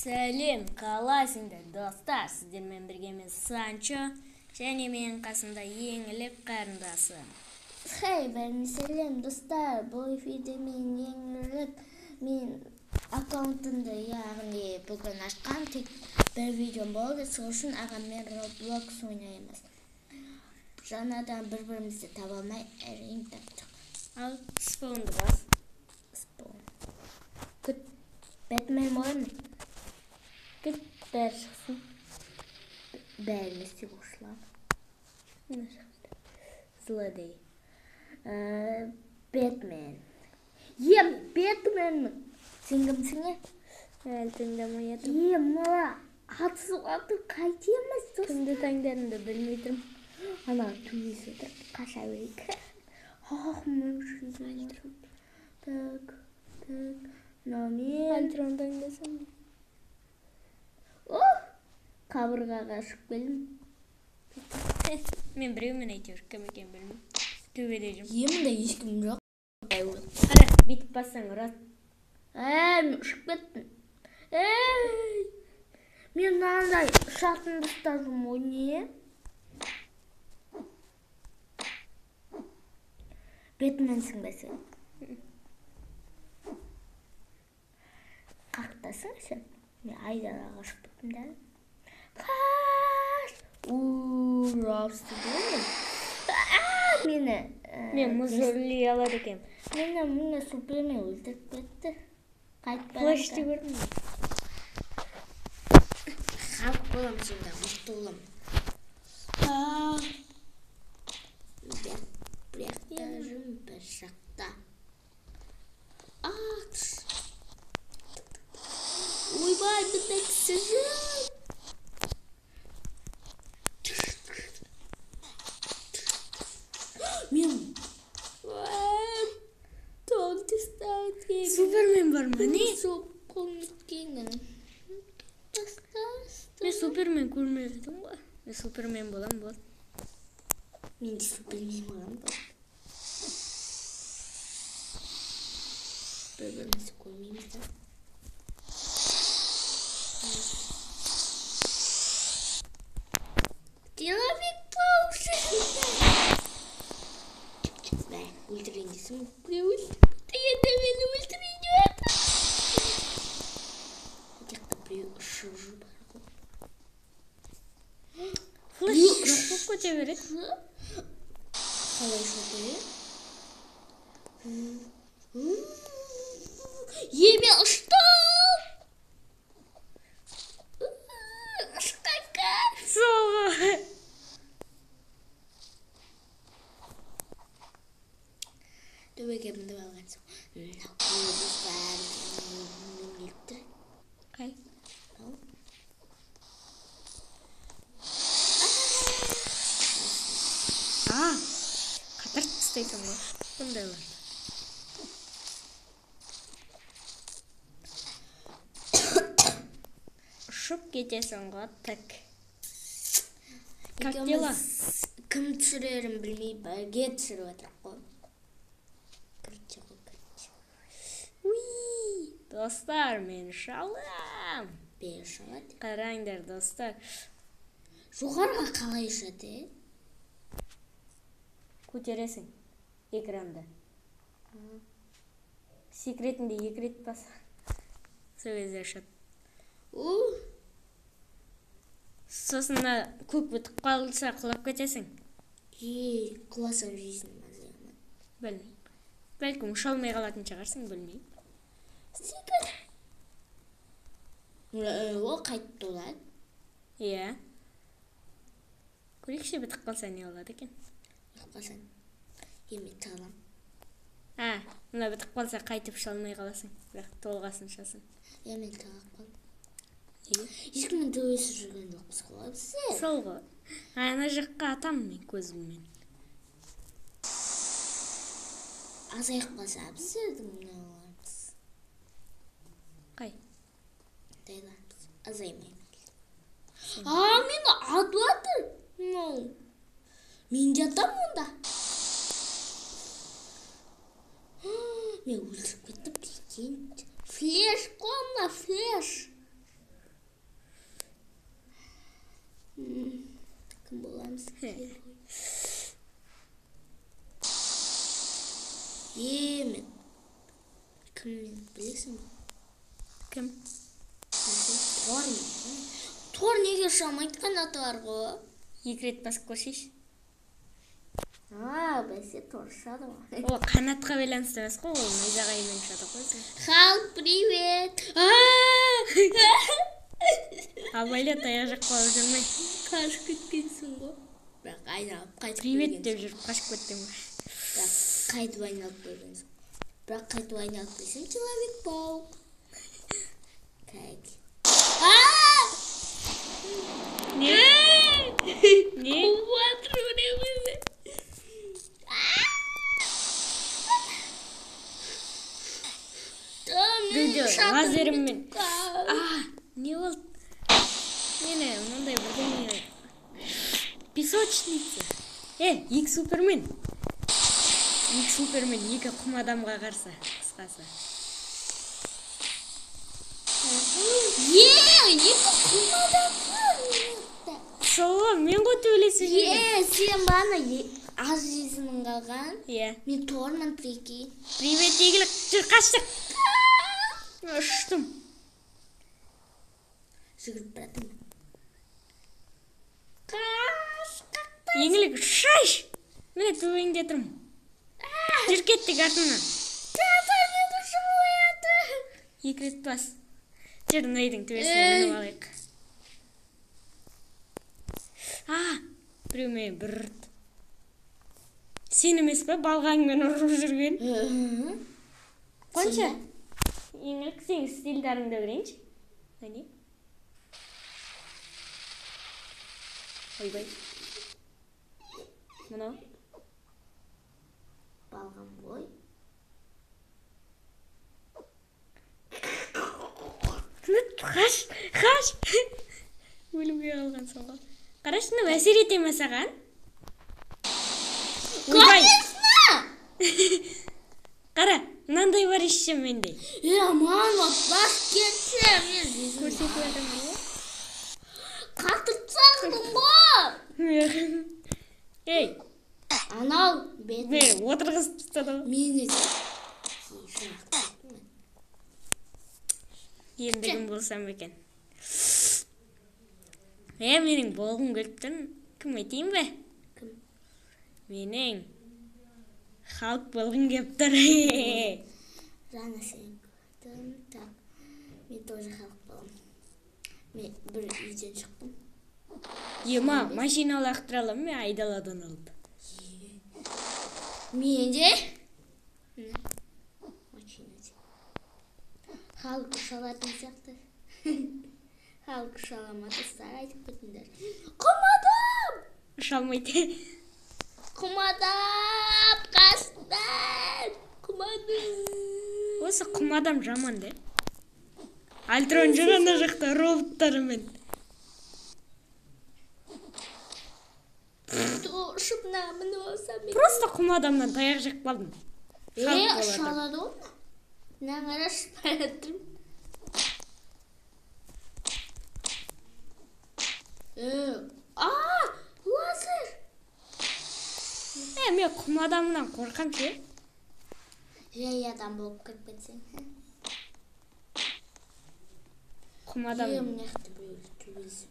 Сәлем, қалайсыңдар достар? Сіздермен бірге мен Санчо, және менің қасымда еңлік қарындасы. Сәлем достар, бұл эфирде мен еңлік мен аккаунтымды яғни бүгін ашқан тек бір видео болды. Сол үшін ағаммен Roblox ойнаймыз. Жаңадан бір-бірімізді таба алмай әрең таптық. Ал спаунды бас. Күт, Бэтмен болайын. Күт, бәрі шықсын. Бәрі істеп ұшылап. Злодей. Бэтмен. Бэтменмін. Сен кімсің е? Әлі тыңдамай етім. Мала, атысуаты қайтеміз? Кімді таңдарымды білмей тұрмын. Ана төбесі отыр, қаша берейік. Мен жүргізіп. Так. Мен Альтрон таңдасам. Қабырғаға шығып келдім. Мен біреумен әйтеуір кім екен білмеймін. Төбеде жүрмін. Емінде ешкім жоқ. Қара, бүйтіп бассаң ұрады. Мен ұшып кеттім. Мен мынандай шатынды ұстадым ғой, не? Бэтменсің бе сен? Қақтасың сен? Мен айдараға ұшып кеттім дәл. Қаш! Рапсты деймін. Мені... Мен мұз өрлей алады екем. Мені супермен өлтіріп кетті. Флешті көрдім. Халық болам сенде, мұқты олам. Бірақта жүрім бір жақта. Ойбай, бұнда кісі жүр. Мен тоқты ұстауыт кеңін. Супермен бар ма, не? Қолымыз кеңін. Мен супермен көрмедім ғой. Мен супермен болам бол. Мен де супермен болам бол. Бір-бірімізді көрмейміз да. Человек паук. Бә, өлтірейін десің. Біреу өлтірді. Енді мені өлтірейін өті. Текті біреу ұшып жүр бар ғой. Флеш жоқ көте береді. Қалай шоты? Мен ұштым! Ұшқақа! Соғы. Төбеге мінді балған соң. Көбіз бар. Мемлектір. Қай? Қатар тістейсің ғой. Бұндайлар. Ұшып кетесің ғой, тік. Как дела? Кім түсірерін білмей бірге түсіріп отырып қой. Достар, мен шалам. Бері шалады. Қараңдар, достар. Жоғарға қалай ұшады? Көтересің экранды. Секретінде екі рет баса. Сол кезде ұшады. Сосын көк бітіп қалса құлап кетесің. Құласам жизнь мазайымын. Білмеймін. Бәлкім ұша алмай қалатын шығарсың, білмеймін. Секрет. Ол қайтты олады. Иә. Көрекші бітіп қалса не олады екен? Бітіп қалсан. Емен тағылам. Мұна бітіп қалса қайтып ұша алмай қаласың. Бірақ толғасын ұшасың. Емен тағылап қалды. Ешкімнің төбесі жүрген жоқпыз ғой бізі. Сол ғой. Ана жаққа атам мен көзіммен. Азайық қалса бізердің мұналарымыз. Қай? Дайларымыз. Азаймаймыз. Мені атылады. Мен жатам онда. Мен өлтіріп кеттім. Флеш, қонна, флеш. Мен кіммен білесің бе? Кім? Тор неге ұшамайды, қанаты бар ғой? 2 рет басып көрсейші. Бәсе тор ұшады ғой. О, қанатқа байланысты емес қой, ол найзағаймен ұшады ғой. Халк, привет! Абайла таяқ жаққа алып жүрмей. Қашып кеткенсің ғой. Бірақ айналып қайтып Привет деп жүріп қашып кеттім. Бірақ қайтып айналып көргенсің. Бірақ қайтып айналып келсем, Человек-паук. Как? Не? Лазеріммен. Не болды? Мені мынандай бірдеңе. Песочница. Екі супермен. Екі құм адамға қарсы. Қысқасы. Екі құм адамға? Солға, мен ғой төбелесі жүрген. Сен бана аз жезінің қалған. Мен тормын, прикинь. Привет, егілік. Жүр, қаштық. Ұштым. Жүгіріп біратым. Еңілік, шаш! Мені төбеңде тұрмын. Жүр кеттік артынан. Екі рет бас. Жүр, найдың төбесіне мініп алайық. Біреу мен бір ұрт. Сен емес пе балғаңмен ұрып жүрген? Қанша? Еңілік, сен стильдарыңды көрейінші. Әне? Ойбай. Мұнау? Балғам ғой. Қаш! Өлімге қалған соңға. Қарашыны әсер ете ме саған? Конечно! Қара, мынандай бар ішші менде. Мама, бас кетші. Көрсетіп өтім ғой. Қатыртсақтың ғой. Ей! Анау бетін. Бері, отырғызып тұстады ғой. Мені Ендігім болсам екен. Менің болғым көліп тұрын. Кім айтайын бе? Кім? Менің халық болғым кеп тұр. Жаңа сен көрдім. Так, мен тоже халық болғым. Мен бір үйден шықтым. Ема, машина лақтыра алам мен айдаладан алып. Менде? Машинада. Халық ұшалатын сияқты. Халық ұшаламатыстар айтып кетіңдер. Құмадам! Ұшалмайды. Құмадам! Қастар! Құмадам! Осы құмадам жаман де. Альтрон жүргенде жақта роботтарымен. Ұшып намын олсам. Просто құмадамнан таяқ жеп қалдым. Ұшалады ол ма? Нағара шыпаратырым. Лазер! Мен құм адамынан қорқам ше. Жай адам болып кіріп кетсең. Құм адам. Мықты біреу төбелесіп.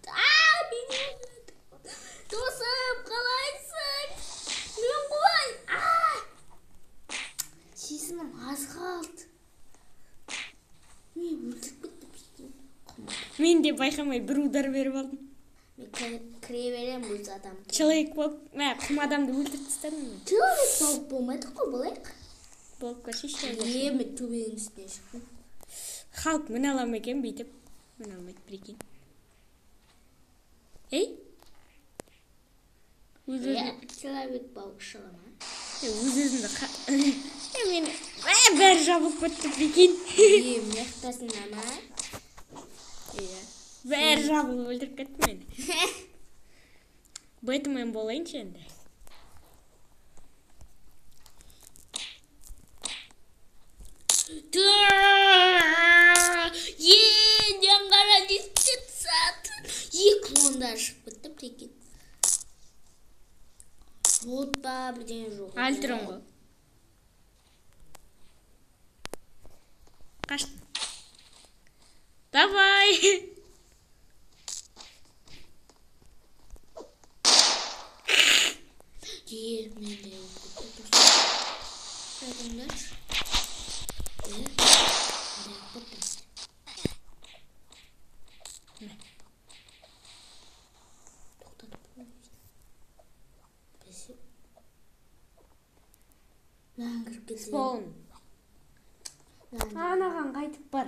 Досым, қалайсың? Мен қой. Сезімім аз қалды. Мен өлтіріп кетті. Мен де байқамай бір удар беріп алдым. Мен кіре берем бұл адам. Человек-паук. Құм адамды өлтіріп тастадым мен. Человек-паук болмайды ғой, болайық. Болып көрсейші. Мен төбенің үстіне шықтым. Халық мін алам екен бүйтіп. Мін алмайды, прикинь. Ей? Человек-паук шылама. Өз-өзімді мен бәрі жабылып кетті, прикинь. Мектасына ма? Бәрі жабылып өлтіріп кетті мені. Бэтмен болайыншы енді. Жаңғара 10 сағат. Екі лондар шығып кетті, прикинь. бірдеңе жоқ. Альтрон ғой. Қаштым. Давай! Менде Қайдыңдар? Спаун. Анаған қайтып бар.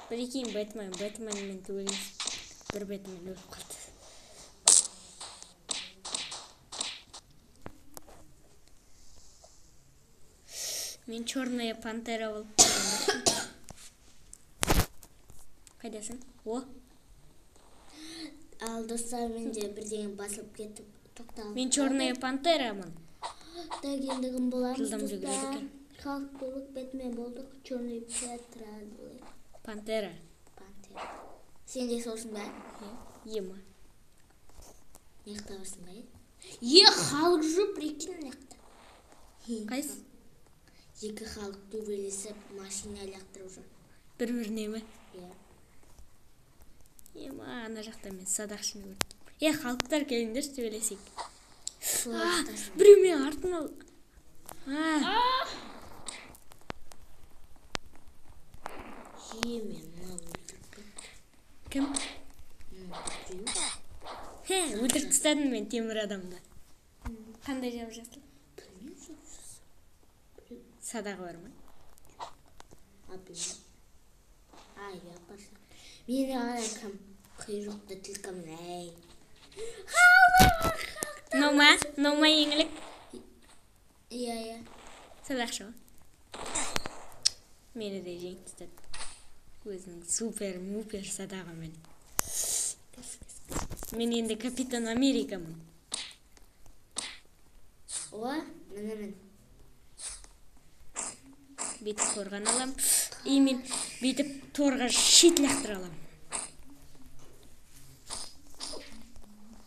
Прикинь, Бэтменмен төбелесіп, бір Бэтмен өліп қалды. Мен черная пантера болып. Қайдасың? О. Ал достар, менде бірдеңе басылып кетіп тоқталып. Мен черная пантерамын. Дегендігім боламыз Жылдам достар. жүгіреді екен. Халық болып Бэтмен болдық. Черный Пантера. Сен де солсың ба? Ема. Неқта барсың ба? Халық жүр, прикинь, неқта. Қайсы? Екі халық төбелесіп, машина лақтырып жүр. Бір-біріне ме? Ема, ана жақта мен садақшыны көрдім. Халықтар келіңдер төбелесейік. Біреу мен артын ал. Кім? Өтірік тастадым мен темір адамды. Қандай жауып жатыр? Садағы бар ма? Мені ана кім? Құйрықты тілкім, әй. Нома еңілік? Иә. Садақшы ғой? Мені де жеңіп тастады. Өзінің супер-мупер садағымен. Мен енді Капитан Америкамын. Мені. Бейтіп қорған алам. Мен бейтіп торға шет лақтыра алам.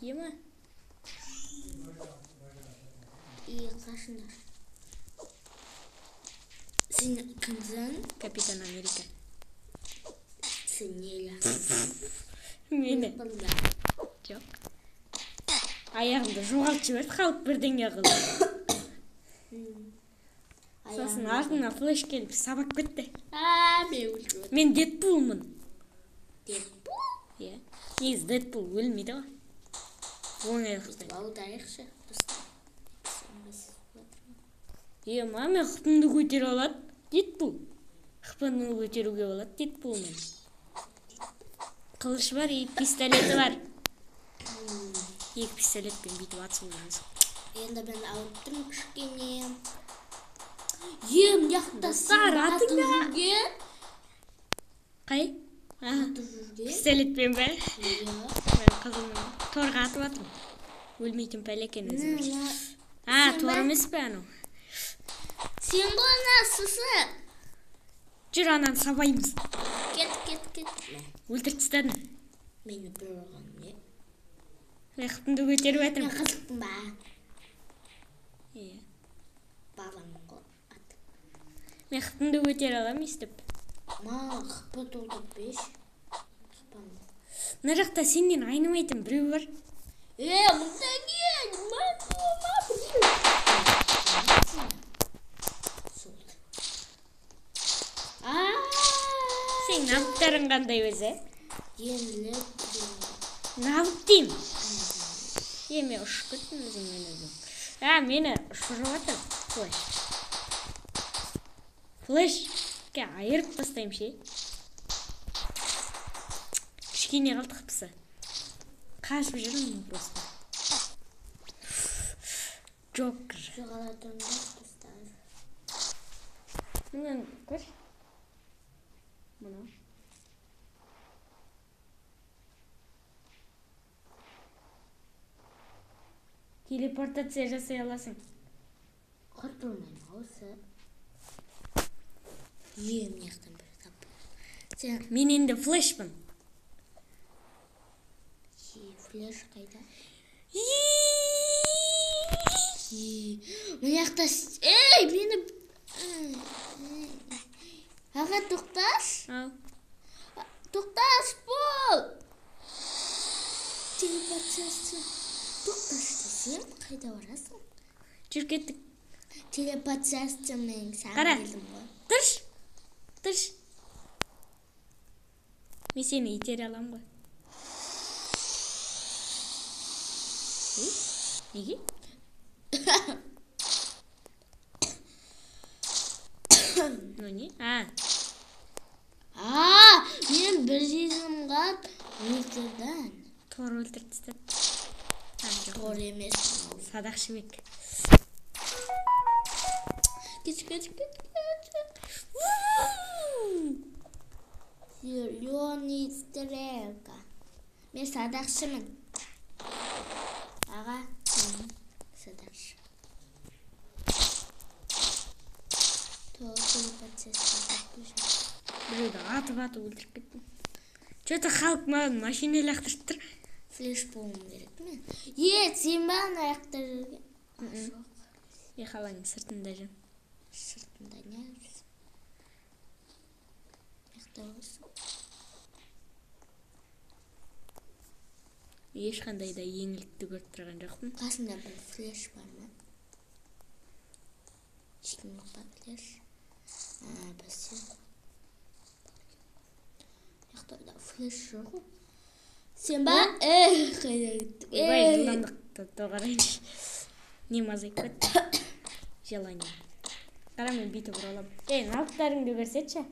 Ема? Қашындар. Сен кімсің? Капитан Америка. Сен не лақтырсың? Мені. Жоқ. Аяғымды жоғалт жіберді, халық бірдеңе қылды. Сосын артына флеш келіп сабап кетті. Мен Дэдпулмын. Дэдпул? Иә. Негізі Дэдпул өлмейді ғой. Оңайлықпен. Аударайықшы. Ема, мен қыпымды көтере алады Дэдпул. Қыпымды көтеруге болады Дэдпулмен. Қылыш бар, пистолеті бар. Екі пистолетпен бүйтіп атысу жүрміз. Енді мен алып тұрмын кішкене. Достар, атыңда. Қай? Пистолетпен бә? Мен қызымның торға атып атым. Өлмейтін пәлекен өзім. Тор емес пе анау? Сен ғана сұсы. Жүр, анан сабаймыз. Кет. Өлтіріп тастадым. Мені бір ұрған, не? Мен қыпымды көтеріп әтім. Мен қызықтым ба? Иә. Бағламын ғой. Мен қыпымды көтере алам, естіп. Қыпы толдып беш. Мына жақта сенен айнымайтын біреу бар. Мұнда кел. Сен навыктарың қандай өзі? Емлік. Навык дейм. Мен ұшып кеттім өзіммен өзім. Мені ұшырып атыр. Флешке айырып бастайым ше. Кішкене қалды қыпсы. Қашып жүрмін просто. Джокер. Жоғаладыңдар достар. Мұнан көр. Мұна. Телепортация жасай аласың. Құртылмайма осы. Мияқтан бір тап. Мен енді флешпін. Флеш қайда? Мына жақта мені аға тоқташы. Ау. Тоқташы бол. Телепатиясы. Тоқташы десем, қайда барасың? Жүр кеттік. Телепатиясы мен саған Қара. келдім ғой. Тұрш. Мен сені итере алам ғой. Неге? Ну не? Мен бір жезімға өлтірден. Тор өлтірді тастап. Тор емес. Садақшыбек. Кеш. Зеленый стрелка. Мен садақшымын. Аға. Садақшы. Біреуді атып өлтіріп кеттім. Что-то халық маған машина лақтырып тұр. Флеш болуым керек мен. Сен ба ана жақта жүрген? Қаланың сыртында жүр. Сыртында не жүрсің? Жақта болсын. Ешқандай да еңлікті көріп тұрған жоқпын. Қасында бір флеш бар ма? Ешкім жоқ па флеш? Бәсе. Жақта флеш жоқ. Сен ба? Қайда кеттік? Ойбай, жылдамдықты доғарайыншы. Не мазайып кетті? Желание. Қара мен бүйтіп ұралам. Навыктарыңды көрсетші.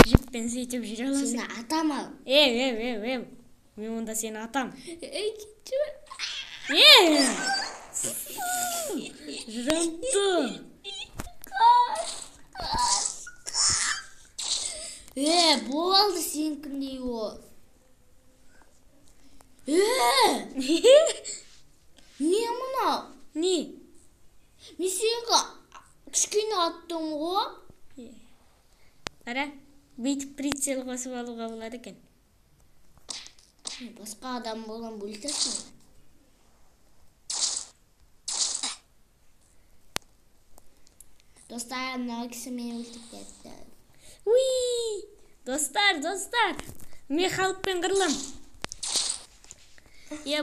Жіппен сөйтіп жүре аласың. Сені атам ал. Мен онда сені атам. Кетші бар. Жырымды. Болды сен кімдей ол. Не мұнау? Не? Мен сені кішкене аттым ғой. Қара, бүйтіп прицел қосып алуға болады екен. Басқа адам болған бөлтесің. Достар, мына кісі мені өлтіріп кетті. Достар, мен халықпен қырылам.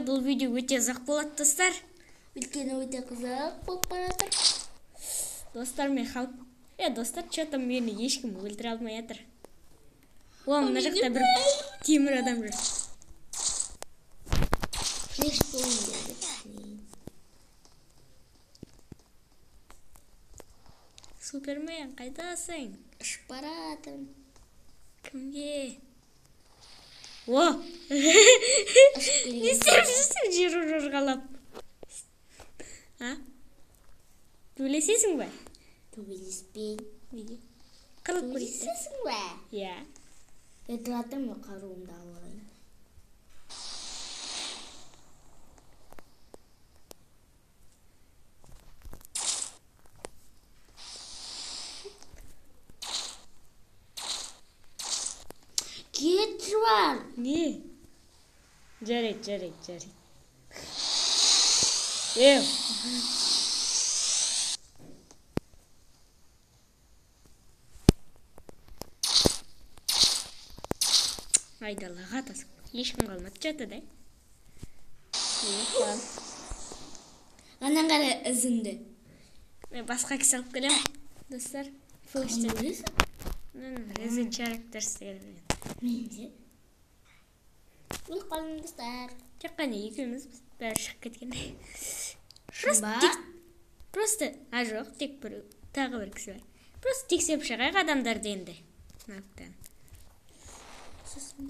Бұл видео өте ұзақ болады, достар. Өйткені өте қызық болып баратыр. Достар, мен халық. Достар, что-то мені ешкім өлтіре алмай жатыр. Мына жақта бір темір адам жүр. Флеш болуым керек. Супермен, қайдасың? Ұшып баратырмын. Кімге? Не істеп жүрсің жер ұрғалап? Төбелесесің ба? Төбелеспейін. Неге? Қырылып көрейік. Төбелесесің ба? Иә. Тұратым қаруымды алайын. Кетші бар. Не? Жарайды. Айдалаға атасың. Ешкім қалмады жаты да. Анан қара ізіңді. Мен басқа кісі алып келем. Достар, флештен. Ізін чарактерсі келген. Менде. Бұл қалың достар. Тек қана екеуміз бәрі шығып кеткен. Просто, жоқ, тек бір, тағы бір кісі бар. Просто тексеріп шығайық адамдарды енді.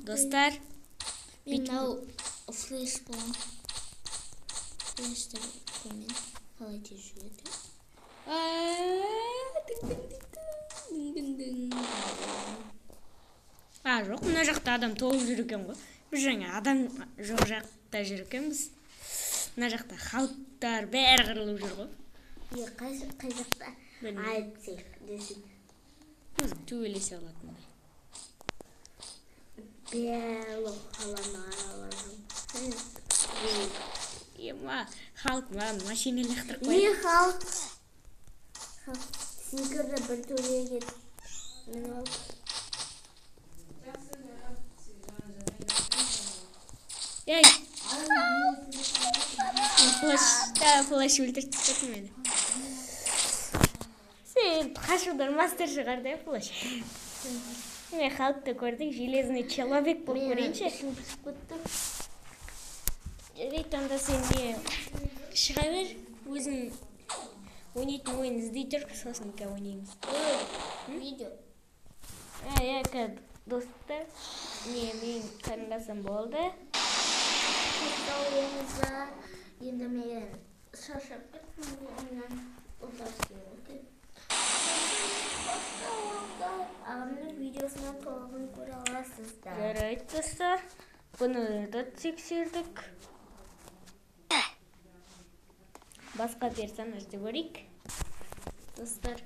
Достар, мен мынау флеш болам. Флештер көмен қалай тез жүреді. Жоқ, мына жақта адам толып жүр екен ғой. Біз жаңа адам жоқ жақта жүр екенбіз. Мына жақта халықтар бәрі қырылып жүр ғой. Қай жақта? айтсек десең. Өзің төбелесе алатындай. Белок қаланы аралазым. Ема, халық маған машина лақтырып Не қойды. халық? Сіңкірді бір төлеге кет. Мен ол. Ей! Флеш өлтіріп тастадың мені. Сен қашудан мастер шығарды, флеш. Мен халықты көрдік, железный человек болып көрейінші. Жарайды, онда сен не шыға бер, өзің ойнайтын ойын іздей тұр, сосын ойнаймыз. Видео. Достар, мен қарындасым болды. Құттықтауыңызға енді мен шаршап кеттім ойнан ұлдасым. Ағамның видеосынан толығын көре аласыздар. Жарайды, достар. Бұны да тексердік. Басқа персонажды көрейік. Достар.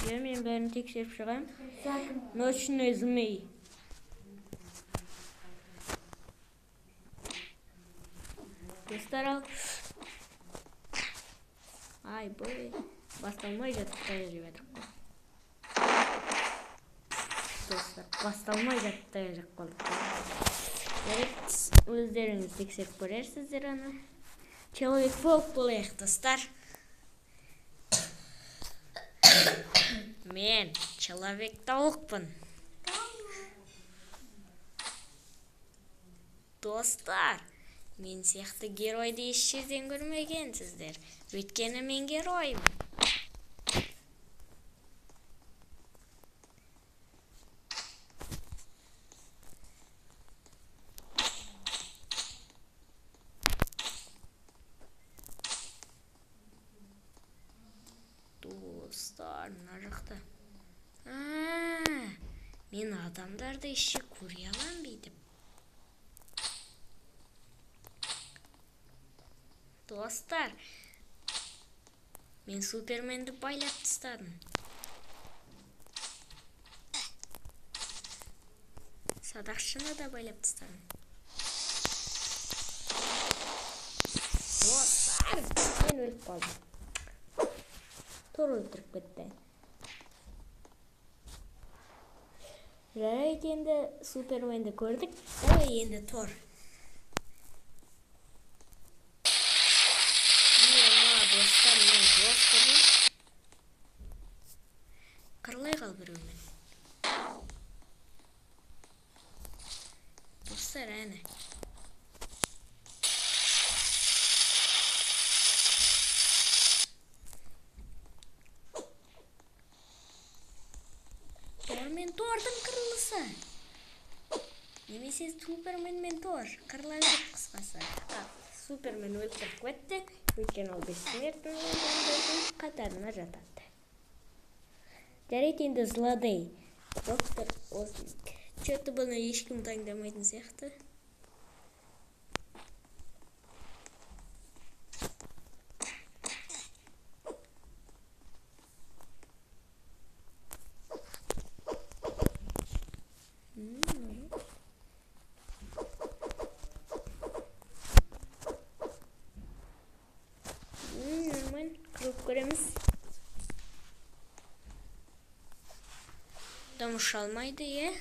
Мен бәрін тексеріп шығам. Ночной змей. Достар ал. Ай, бой. Басталмай жатып таяқ жеп жатырмын. Достар, басталмай жатып таяқ жеп қалдық. Өздеріңіз тексеріп көрерсіздер аны. Человек-паук болайық, достар. Мен человек-тауықпын. Достар, мен сияқты геройды еш жерден көрмегенсіздер. Өйткені мен героймын. Достар, мына жақта. Мен адамдарды ешше көре алам бейдім. Достар, мен Суперменді байлап тастадым. Садақшыны да байлап тастадым. Достар, мен өліп қалдым. Тор өлтіріп кетті. Жарайды, енді Суперменді көрдік. Енді Тор. Достар, мен жоспырым. Қырлай қал біреумен. Достар, әне. Тор мен Тордың қырылысы. Немесе Супермен мен Тор. Қырылай беріп қысқасы. Супермен өлтіріп кетті. Өйткені ол бессмертный қатарына жатады. Жарайды, енді злодей. Доктор Озник. Че-то бұны ешкім таңдамайтын сияқты. Көреміз. Дамыш алмайды, е?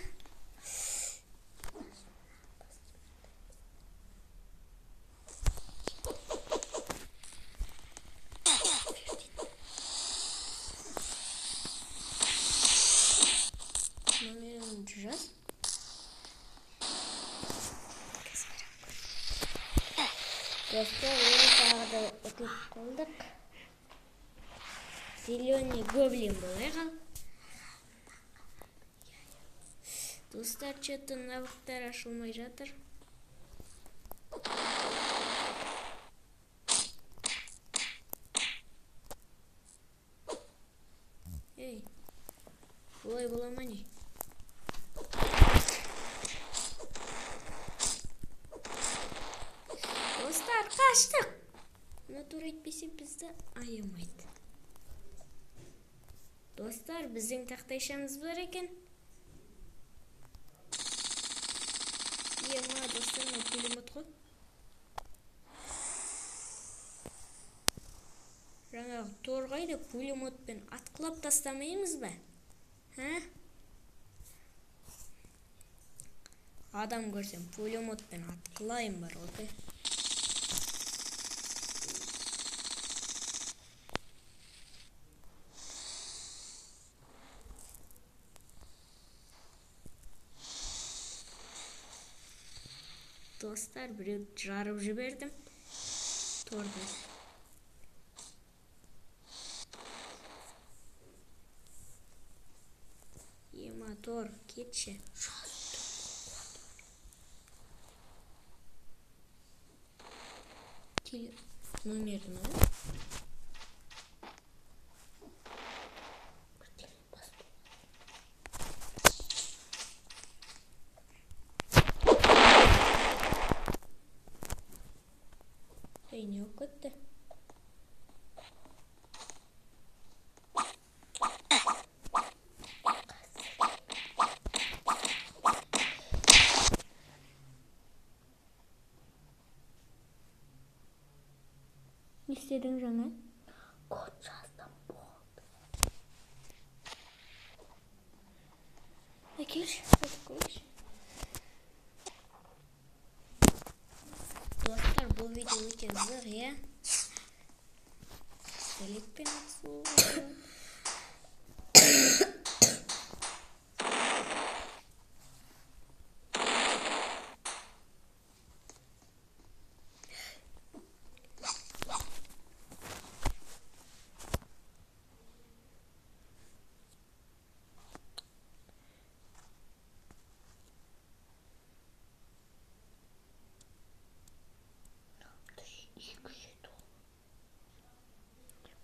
Номерін жаз. Достар, тағы да ұтылып қалдық. Зеленый гоблин болайған. Достар, че-то навықтар ашылмай жатыр. Ей, олай бола ма не? Достар, қаштық. Натур етпесе бізді аямайды. Достар, біздің тақтайшамыз бар екен. Ема, достар, мен пулемет қой. Жаңағы торғайды пулеметпен атқылап тастамаймыз ба? Адам көрсем пулеметпен атқылайым бар, окей? Достар, біреу жарып жібердім. Торды. Ема, тор, кетші. Номерін ой. Не оқытты. Не істедің жаңа? Код жаздым болды. Әкелші, қойшы. Достар, бұл видео өте зыр, е? Сәлекпен атсу.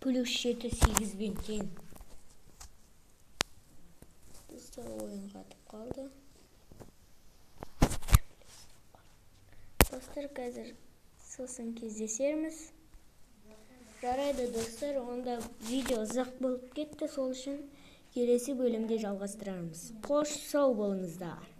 Плюс 7-8 тең. Достар, ойын қатып қалды. Достар, қазір сосын кездесерміз. Жарайды, достар, онда видео ұзақ болып кетті, сол үшін келесі бөлімде жалғастырамыз. Қош сау болыңыздар.